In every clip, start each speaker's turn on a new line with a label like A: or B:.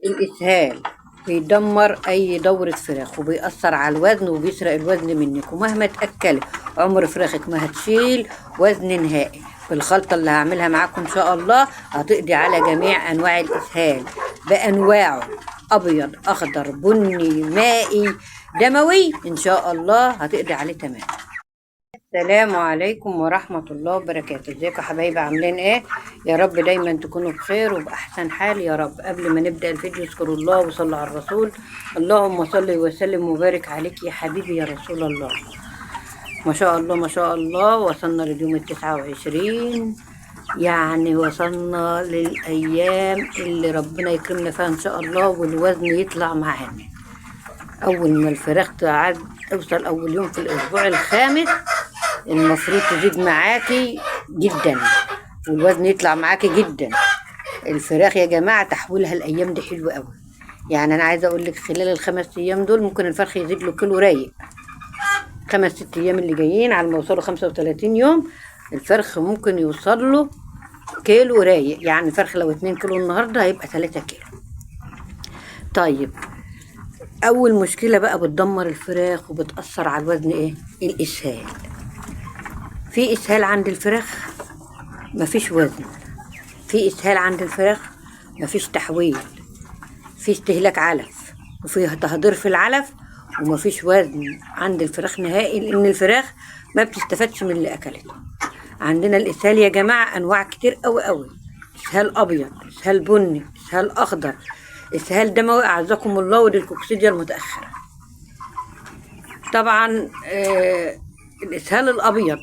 A: الإسهال بيدمر أي دورة فراخ وبيأثر على الوزن وبيسرق الوزن منك، ومهما تأكلي عمر فراخك ما هتشيل وزن نهائي. بالخلطة اللي هعملها معاكم إن شاء الله هتقضي على جميع أنواع الإسهال بأنواعه، أبيض أخضر بني مائي دموي، إن شاء الله هتقضي عليه تمام. السلام عليكم ورحمة الله وبركاته. ازيكم يا حبايبي، عاملين ايه؟ يا رب دايما تكونوا بخير وبأحسن حال يا رب. قبل ما نبدأ الفيديو اذكروا الله وصلوا على الرسول. اللهم صل وسلم وبارك عليك يا حبيبي يا رسول الله. ما شاء الله ما شاء الله، وصلنا لليوم 29، يعني وصلنا للأيام اللي ربنا يكرمنا فيها إن شاء الله والوزن يطلع معانا. أول ما الفراخ توصل أول يوم في الأسبوع الخامس المفروض تزيد معاكي جدا والوزن يطلع معاكي جدا. الفراخ يا جماعة تحويلها الأيام دي حلوة قوي، يعني أنا عايزة أقول لك خلال ال5 أيام دول ممكن الفرخ يزيد له كيلو رايق. 5-6 أيام اللي جايين على ما يوصلوا 35 يوم الفرخ ممكن يوصل له كيلو رايق، يعني الفرخ لو 2 كيلو النهاردة هيبقى 3 كيلو. طيب أول مشكلة بقى بتدمر الفراخ وبتأثر على الوزن إيه؟ الإسهال. في إسهال عند الفراخ مفيش وزن، في إسهال عند الفراخ مفيش تحويل، في استهلاك علف وفي تهدير في العلف ومفيش وزن عند الفراخ نهائي، لأن الفراخ ما بتستفادش من اللي أكلته. عندنا الإسهال يا جماعة أنواع كتير قوي قوي، إسهال أبيض، إسهال بني، إسهال أخضر، إسهال دموي أعزكم الله، ودي الكوكسيديا المتأخرة. طبعا الإسهال الأبيض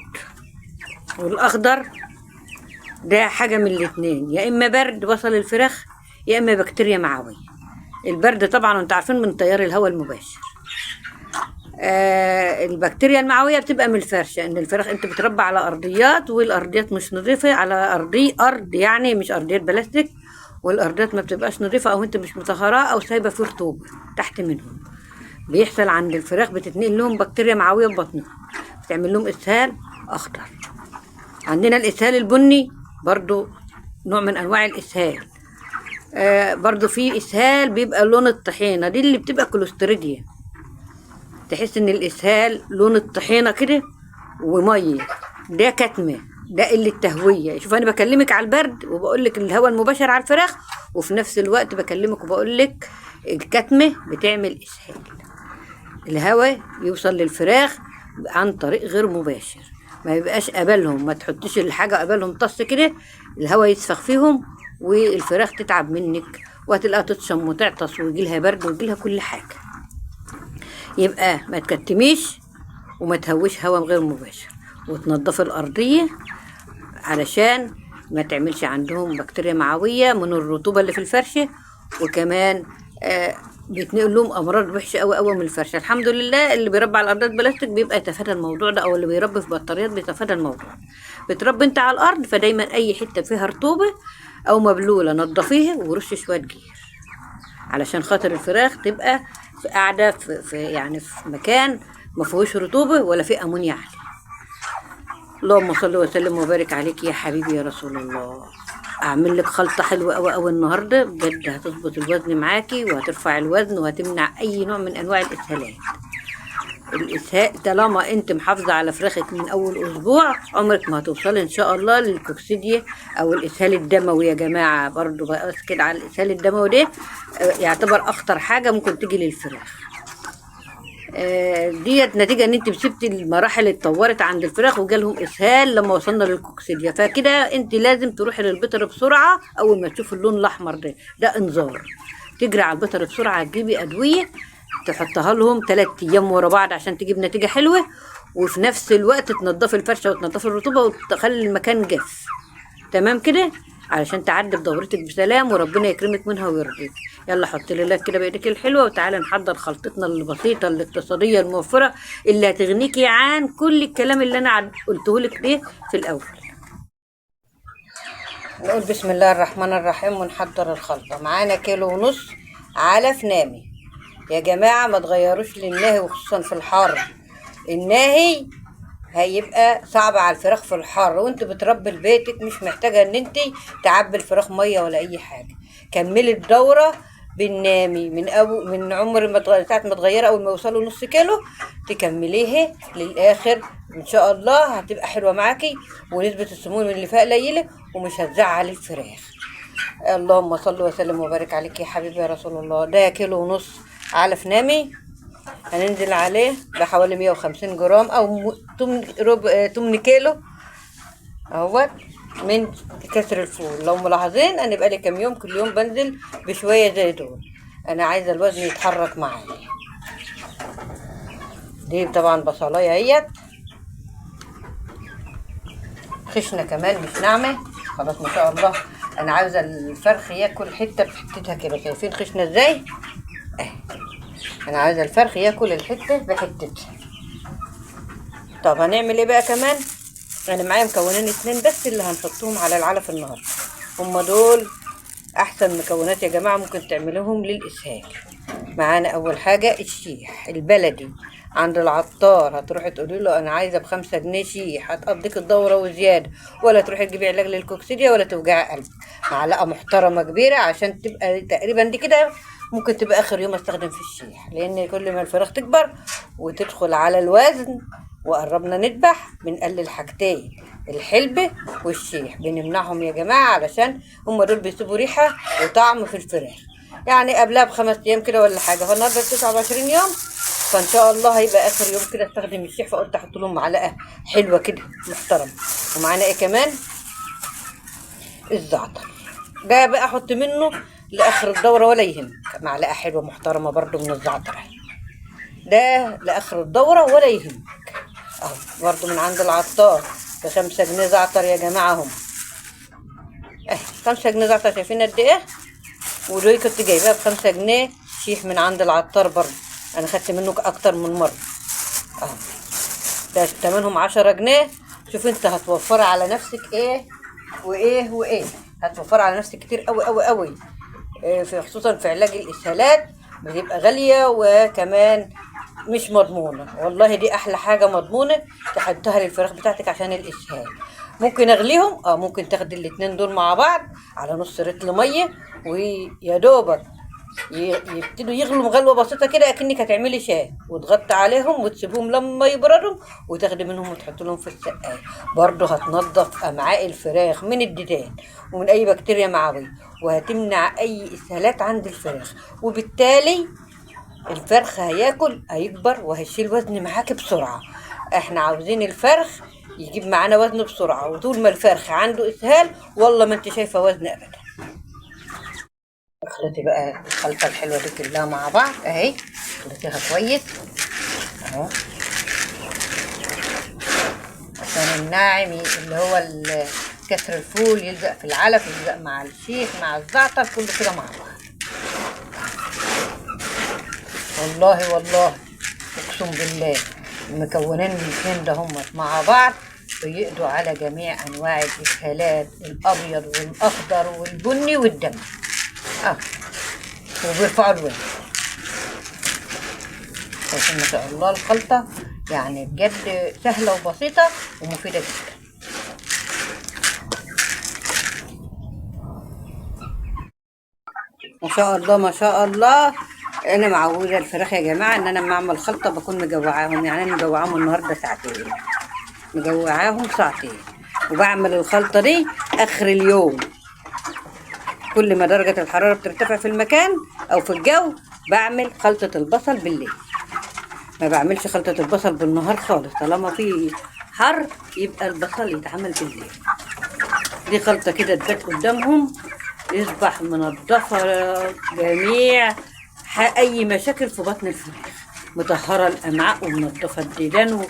A: والأخضر ده حاجة من الاتنين، يا إما برد وصل الفراخ يا إما بكتيريا معوية. البرد طبعا انتوا عارفين من تيار الهواء المباشر. البكتيريا المعوية بتبقى من الفرشة، إن الفراخ أنت بتربى على أرضيات والأرضيات مش نظيفة، على أرض يعني مش أرضيات بلاستيك، والأرضيات ما بتبقاش نظيفة أو أنت مش مطهراها أو سايبة فيه رطوبة تحت منهم. بيحصل عند الفراخ بتتنقل لهم بكتيريا معوية ببطنهم بتعمل لهم إسهال أخضر. عندنا الإسهال البني برضو نوع من أنواع الإسهال. برضو في إسهال بيبقى لون الطحينة، دي اللي بتبقى كوليستريديا، تحس إن الإسهال لون الطحينة كده ومية، ده كتمة، ده قلة تهوية. شوف أنا بكلمك على البرد وبقولك الهواء المباشر على الفراخ، وفي نفس الوقت بكلمك وبقولك الكتمة بتعمل إسهال. الهواء يوصل للفراخ عن طريق غير مباشر، ما يبقاش قبلهم، ما تحطيش الحاجة قبلهم طص كده الهواء يسفخ فيهم والفراخ تتعب منك وهتلاقيها تتشم وتعطس ويجيلها برد ويجيلها كل حاجة. يبقى ما تكتميش وما تهويش هواء غير مباشر، وتنضف الأرضية علشان ما تعملش عندهم بكتيريا معوية من الرطوبة اللي في الفرشة، وكمان بيتنقل لهم امراض وحشه قوي قوي من الفرشه. الحمد لله اللي بيربي على الارضات بلاستيك بيبقى يتفادى الموضوع ده، او اللي بيربي في بطاريات بيتفادى الموضوع. بتربي انت على الارض فدايما اي حته فيها رطوبه او مبلوله نضفيها ورش شويه جير علشان خاطر الفراخ تبقى قاعده يعني في مكان ما فيهوش رطوبه ولا فيه امونيا عاليه. اللهم صل وسلم وبارك عليك يا حبيبي يا رسول الله. اعمل لك خلطه حلوه قوي قوي النهارده بجد، هتظبط الوزن معاكي وهترفع الوزن وهتمنع اي نوع من انواع الاسهالات. الاسهال طالما انت محافظه على فراخك من اول اسبوع عمرك ما هتوصلي ان شاء الله للكوكسيديا او الاسهال الدموي. يا جماعه برضو بأكد على الاسهال الدموي ده، يعتبر اخطر حاجه ممكن تيجي للفراخ. ديت نتيجة ان انت سبتي المراحل اللي اتطورت عند الفراخ وجالهم اسهال لما وصلنا للكوكسيديا، فكده انت لازم تروحي للبيطر بسرعة. اول ما تشوفي اللون الاحمر ده انذار، تجري على البيطر بسرعة تجيبي ادوية تحطها لهم 3 ايام ورا بعض عشان تجيب نتيجة حلوة، وفي نفس الوقت تنضفي الفرشة وتنضفي الرطوبة وتخلي المكان جاف تمام كده علشان تعدي بدورتك بسلام وربنا يكرمك منها ويرضيك. يلا حطي لي لايك كده بايدك الحلوه وتعالى نحضر خلطتنا البسيطه الاقتصاديه الموفره اللي هتغنيكي عن كل الكلام اللي انا قلته لك ده في الاول. نقول بسم الله الرحمن الرحيم ونحضر الخلطه. معانا 1.5 كيلو علف نامي. يا جماعه ما تغيروش للناهي وخصوصا في الحر، الناهي هيبقى صعب على الفراخ في الحر، وانت بتربي بيتك مش محتاجه ان انت تعبي الفراخ ميه ولا اي حاجه. كملي الدوره بننامي من عمر ما ساعة ما تغيري اول ما يوصلوا نص كيلو تكمليه للاخر ان شاء الله هتبقى حلوه معاكي، ونسبه السموم اللي فيها قليله ومش هتزعل الفراخ. اللهم صل وسلم وبارك عليك يا حبيبي يا رسول الله. ده كيلو ونص علف نامي هننزل عليه بحوالي 150 جرام او تمن كيلو اهوت من كسر الفول. لو ملاحظين انا بقالي كام يوم كل يوم بنزل بشويه زي دول، انا عايزه الوزن يتحرك معايا. دي طبعا بصلايه اهيت خشنه كمان مش ناعمه خلاص ما شاء الله. انا عاوزه الفرخ ياكل حته بحتتها كده، شايفين خشنه ازاي اهي. انا عايزه الفرخ ياكل الحته بحتتها. طب هنعمل ايه بقى كمان؟ انا معايا مكونين اتنين بس اللي هنحطهم على العلف النهارده، هما دول احسن مكونات يا جماعه ممكن تعملوهم للاسهال. معانا اول حاجه الشيح البلدي عند العطار، هتروحي تقولي له انا عايزه ب5 جنيه شيح، هتقضيك الدوره وزياده، ولا تروحي تجيبي علاج للكوكسيديا ولا توجعي قلبك. معلقه محترمه كبيره عشان تبقى تقريبا دي كده ممكن تبقى اخر يوم استخدم في الشيح، لان كل ما الفراخ تكبر وتدخل على الوزن وقربنا نذبح بنقلل حاجتين الحلبة والشيح، بنمنعهم يا جماعة علشان هم دول بيسيبوا ريحة وطعم في الفراخ. يعني قبلها ب5 أيام كده ولا حاجة، فالنهارده 29 يوم، فإن شاء الله هيبقى آخر يوم كده استخدم الشيح، فقلت أحط لهم معلقة حلوة كده محترمة. ومعانا إيه كمان؟ الزعتر، ده بقى أحط منه لآخر الدورة ولا يهمك، معلقة حلوة محترمة برضو من الزعتر ده لآخر الدورة ولا يهمك. اهو برضو من عند العطار ب5 جنيه زعتر يا جماعة هم اهي 5 جنيه زعتر، شايفين قد ايه؟ ودول كنت جايباها ب5 جنيه شيح من عند العطار برضو، انا خدت منه اكتر من مرة اهو. ده تمنهم 10 جنيه. شوف انت هتوفر على نفسك ايه وايه وايه، هتوفر على نفسك كتير قوي قوي قوي، في خصوصا في علاج الاسهالات بتبقى غالية وكمان مش مضمونة. والله دي احلى حاجة مضمونة تحطها للفراخ بتاعتك عشان الاسهال. ممكن اغليهم ممكن تاخدي الاتنين دول مع بعض على نص رتل مية ويا دوبك يبتدوا يغلوا غلوة بسيطة كده اكنك هتعملي شاي، وتغطي عليهم وتسيبهم لما يبردوا وتاخدي منهم وتحطي لهم في السقاية. برضه هتنضف امعاء الفراخ من الديدان ومن اي بكتيريا معوية، وهتمنع اي اسهالات عند الفراخ، وبالتالي الفرخ هياكل هيكبر وهيشيل وزن معاك بسرعة. احنا عاوزين الفرخ يجيب معانا وزن بسرعة، وطول ما الفرخ عنده اسهال والله ما انت شايفة وزن ابدا. اخلطي بقى الخلطة الحلوة دي كلها مع بعض اهي، اخلطيها كويس اهو عشان الناعم اللي هو كسر الفول يلزق في العلف، يلزق مع الشيح مع الزعتر كله كده مع بعض. والله اقسم بالله المكونين الاتنين ده هم مع بعض بيقضوا على جميع انواع الاسهالات، الابيض والاخضر والبني والدم وبيرفعوا الوزن. ما شاء الله الخلطة يعني بجد سهلة وبسيطة ومفيدة جدا. ما شاء الله ما شاء الله. انا معوده الفراخ يا جماعه ان انا لما اعمل خلطه بكون مجوعاهم، يعني انا مجوعاهم النهارده ساعتين، مجوعاهم ساعتين، وبعمل الخلطه دي اخر اليوم. كل ما درجه الحراره بترتفع في المكان او في الجو بعمل خلطه البصل بالليل، ما بعملش خلطه البصل بالنهار خالص، طالما في حر يبقى البصل يتعمل بالليل. دي خلطه كده تبات قدامهم يصبح منضفه جميع اي مشاكل في بطن الفراخ، مطهره الامعاء ومنضفه الديدان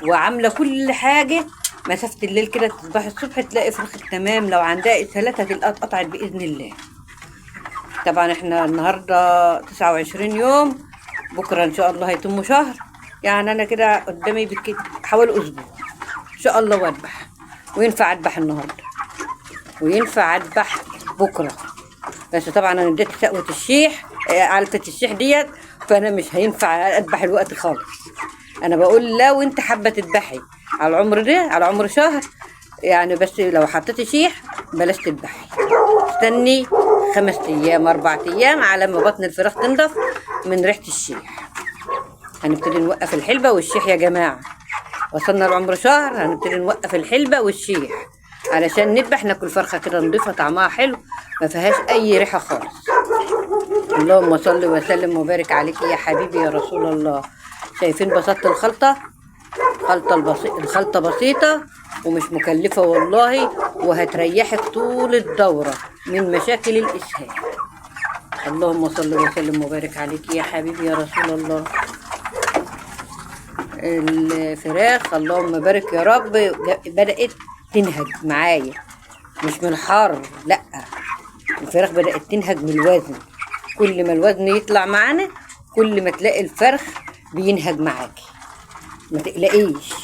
A: وعامله كل حاجه. مسافه الليل كده تصبحي الصبح تلاقي فرخك تمام، لو عندها اسهالات هتلاقيها اتقطعت باذن الله. طبعا احنا النهارده 29 يوم، بكره ان شاء الله هيتم شهر، يعني انا كده قدامي حوالي اسبوع ان شاء الله واذبح، وينفع اذبح النهارده وينفع اذبح بكره. بس طبعا انا اديت سقوه الشيح علفة الشيح ديت، فانا مش هينفع اذبح الوقت خالص. انا بقول لو انت حابه تذبحي على العمر ده على عمر شهر يعني، بس لو حطيتي شيح بلاش تذبحي، استني 5 ايام 4 ايام على ما بطن الفراخ تنضف من ريحة الشيح. هنبتدي نوقف الحلبة والشيح يا جماعة. وصلنا لعمر شهر هنبتدي نوقف الحلبة والشيح علشان نذبح ناكل فرخة كده نضيفة طعمها حلو ما فيهاش اي ريحة خالص. اللهم صل وسلم وبارك عليك يا حبيبي يا رسول الله. شايفين بساطة الخلطة؟ الخلطة بسيطة ومش مكلفة والله، وهتريحك طول الدورة من مشاكل الإسهال. اللهم صل وسلم وبارك عليك يا حبيبي يا رسول الله. الفراخ اللهم بارك يا رب بدأت تنهج معايا، مش من الحر، لأ، الفراخ بدأت تنهج من الوزن. كل ما الوزن يطلع معانا كل ما تلاقي الفرخ بينهج معاكي. ما تقلقيش،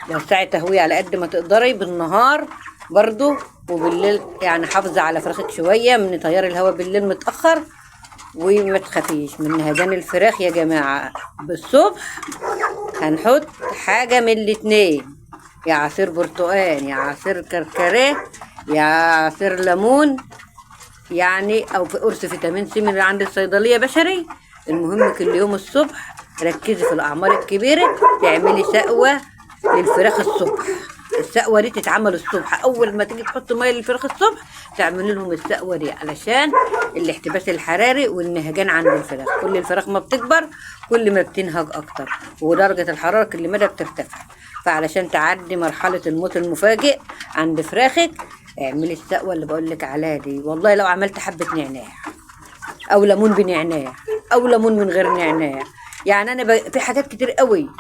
A: لو ساعة تهوية على قد ما تقدري بالنهار برضو، وبالليل يعني حافظة على فراخك شوية من تيار الهواء بالليل متأخر. وما تخافيش من نهجان الفراخ يا جماعة. بالصبح هنحط حاجة من الاتنين، يا عصير برتقان يا عصير كركريه يا عصير ليمون يعني، او في قرص فيتامين سي من عند الصيدلية بشري. المهم كل يوم الصبح ركزي في الأعمار الكبيرة تعملي سقوة للفراخ الصبح. السقوة دي تتعمل الصبح، أول ما تيجي تحط مية للفراخ الصبح تعملي لهم السقوة دي علشان الاحتباس الحراري والنهجان عند الفراخ. كل الفراخ ما بتكبر كل ما بتنهج أكتر، ودرجة الحرارة كل مدى بترتفع. فعلشان تعدي مرحلة الموت المفاجئ عند فراخك اعملي السقوة اللي بقولك عليها دي. والله لو عملت حبة نعناع أو ليمون بنعناع أو ليمون من غير نعناع، يعني أنا في حاجات كتير قوي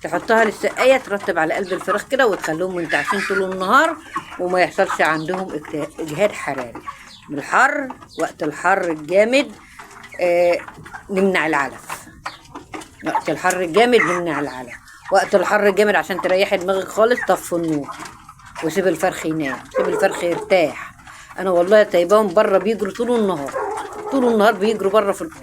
A: تحطها للسقاية ترتب على قلب الفراخ كده وتخليهم منتعشين طول النهار وما يحصلش عندهم اجهاد حراري. بالحر وقت الحر الجامد نمنع العلف. وقت الحر الجامد نمنع العلف. وقت الحر الجامد عشان تريحي دماغك خالص طفوا النور وسيب الفرخ ينام، سيب الفرخ يرتاح. انا والله سايباهم بره بيجروا طول النهار، طول النهار بيجروا بره في الأرض.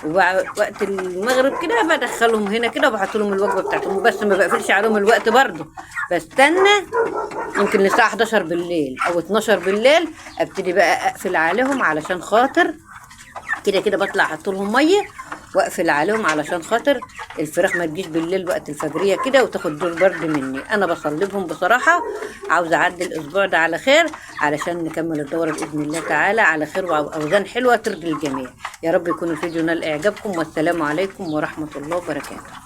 A: وبعد وقت المغرب كده بدخلهم هنا كده وبحط لهم الوجبه بتاعتهم، وبس ما بقفلش عليهم الوقت برضه، بستنى يمكن للساعه 11 بالليل او 12 بالليل ابتدي بقى اقفل عليهم علشان خاطر كده كده بطلع احط لهم ميه واقفل عليهم علشان خاطر الفراخ ما تجيش بالليل وقت الفجريه كده وتاخد دور برد مني. انا بصلبهم بصراحه، عاوزه اعدي الاسبوع ده على خير علشان نكمل الدوره باذن الله تعالى على خير واوزان حلوه ترضي الجميع. يا رب يكون الفيديو نال اعجابكم، والسلام عليكم ورحمه الله وبركاته.